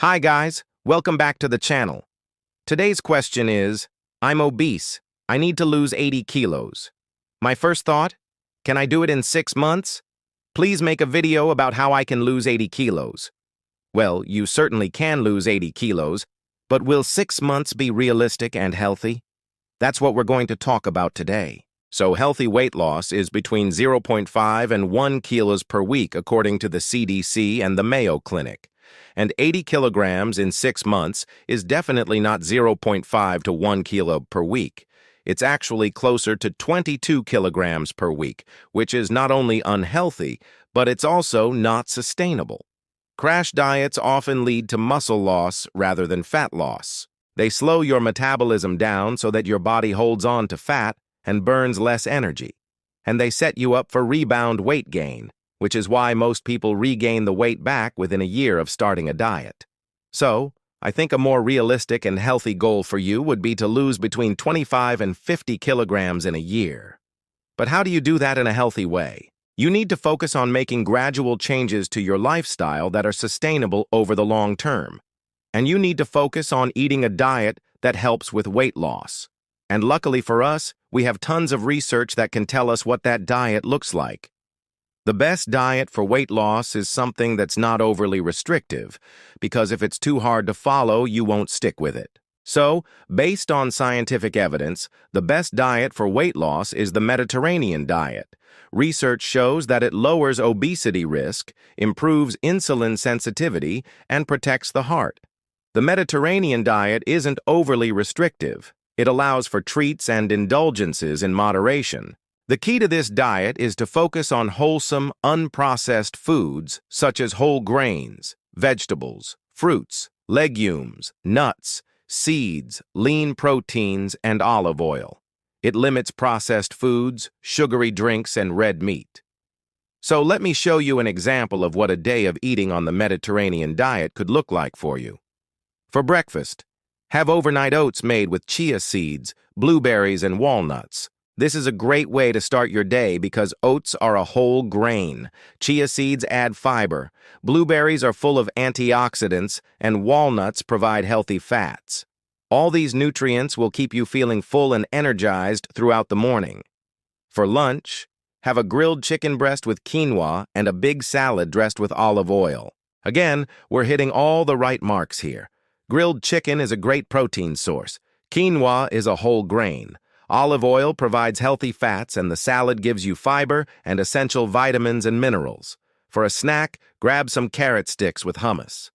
Hi guys, welcome back to the channel. Today's question is, I'm obese. I need to lose 80 kilos. My first thought, can I do it in 6 months? Please make a video about how I can lose 80 kilos. Well, you certainly can lose 80 kilos, but will 6 months be realistic and healthy? That's what we're going to talk about today. So healthy weight loss is between 0.5 and 1 kilos per week according to the CDC and the Mayo Clinic. And 80 kilograms in 6 months is definitely not 0.5 to 1 kilo per week. It's actually closer to 22 kilograms per week, which is not only unhealthy, but it's also not sustainable. Crash diets often lead to muscle loss rather than fat loss. They slow your metabolism down so that your body holds on to fat and burns less energy. And they set you up for rebound weight gain, which is why most people regain the weight back within a year of starting a diet. So, I think a more realistic and healthy goal for you would be to lose between 25 and 50 kilograms in a year. But how do you do that in a healthy way? You need to focus on making gradual changes to your lifestyle that are sustainable over the long term. And you need to focus on eating a diet that helps with weight loss. And luckily for us, we have tons of research that can tell us what that diet looks like. The best diet for weight loss is something that's not overly restrictive, because if it's too hard to follow, you won't stick with it. So, based on scientific evidence, the best diet for weight loss is the Mediterranean diet. Research shows that it lowers obesity risk, improves insulin sensitivity, and protects the heart. The Mediterranean diet isn't overly restrictive. It allows for treats and indulgences in moderation. The key to this diet is to focus on wholesome, unprocessed foods such as whole grains, vegetables, fruits, legumes, nuts, seeds, lean proteins, and olive oil. It limits processed foods, sugary drinks, and red meat. So let me show you an example of what a day of eating on the Mediterranean diet could look like for you. For breakfast, have overnight oats made with chia seeds, blueberries, and walnuts. This is a great way to start your day because oats are a whole grain. Chia seeds add fiber. Blueberries are full of antioxidants, and walnuts provide healthy fats. All these nutrients will keep you feeling full and energized throughout the morning. For lunch, have a grilled chicken breast with quinoa and a big salad dressed with olive oil. Again, we're hitting all the right marks here. Grilled chicken is a great protein source. Quinoa is a whole grain. Olive oil provides healthy fats, and the salad gives you fiber and essential vitamins and minerals. For a snack, grab some carrot sticks with hummus.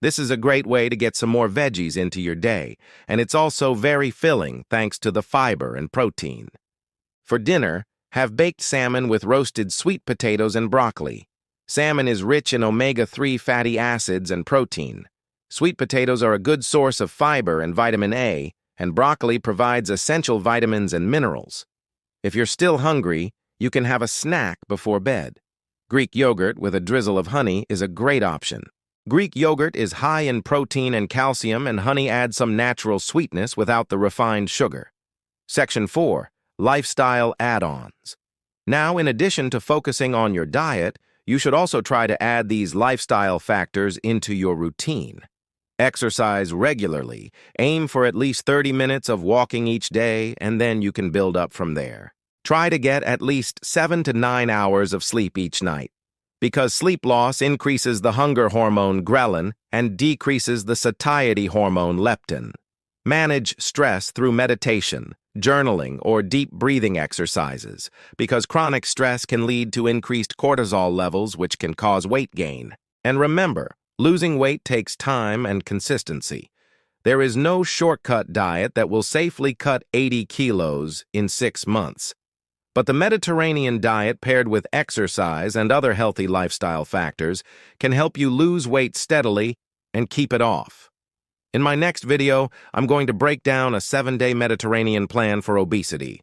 This is a great way to get some more veggies into your day, and it's also very filling thanks to the fiber and protein. For dinner, have baked salmon with roasted sweet potatoes and broccoli. Salmon is rich in omega-3 fatty acids and protein. Sweet potatoes are a good source of fiber and vitamin A, and broccoli provides essential vitamins and minerals. If you're still hungry, you can have a snack before bed. Greek yogurt with a drizzle of honey is a great option. Greek yogurt is high in protein and calcium, and honey adds some natural sweetness without the refined sugar. Section 4. Lifestyle add-ons. Now, in addition to focusing on your diet, you should also try to add these lifestyle factors into your routine. Exercise regularly. Aim for at least 30 minutes of walking each day, and then you can build up from there. Try to get at least 7 to 9 hours of sleep each night, because sleep loss increases the hunger hormone ghrelin and decreases the satiety hormone leptin. Manage stress through meditation, journaling, or deep breathing exercises, because chronic stress can lead to increased cortisol levels, which can cause weight gain. And remember, losing weight takes time and consistency. There is no shortcut diet that will safely cut 80 kilos in 6 months. But the Mediterranean diet paired with exercise and other healthy lifestyle factors can help you lose weight steadily and keep it off. In my next video, I'm going to break down a 7-day Mediterranean plan for obesity.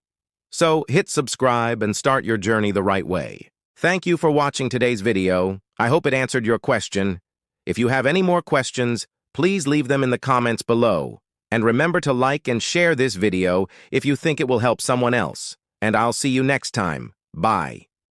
So hit subscribe and start your journey the right way. Thank you for watching today's video. I hope it answered your question. If you have any more questions, please leave them in the comments below. And remember to like and share this video if you think it will help someone else. And I'll see you next time. Bye.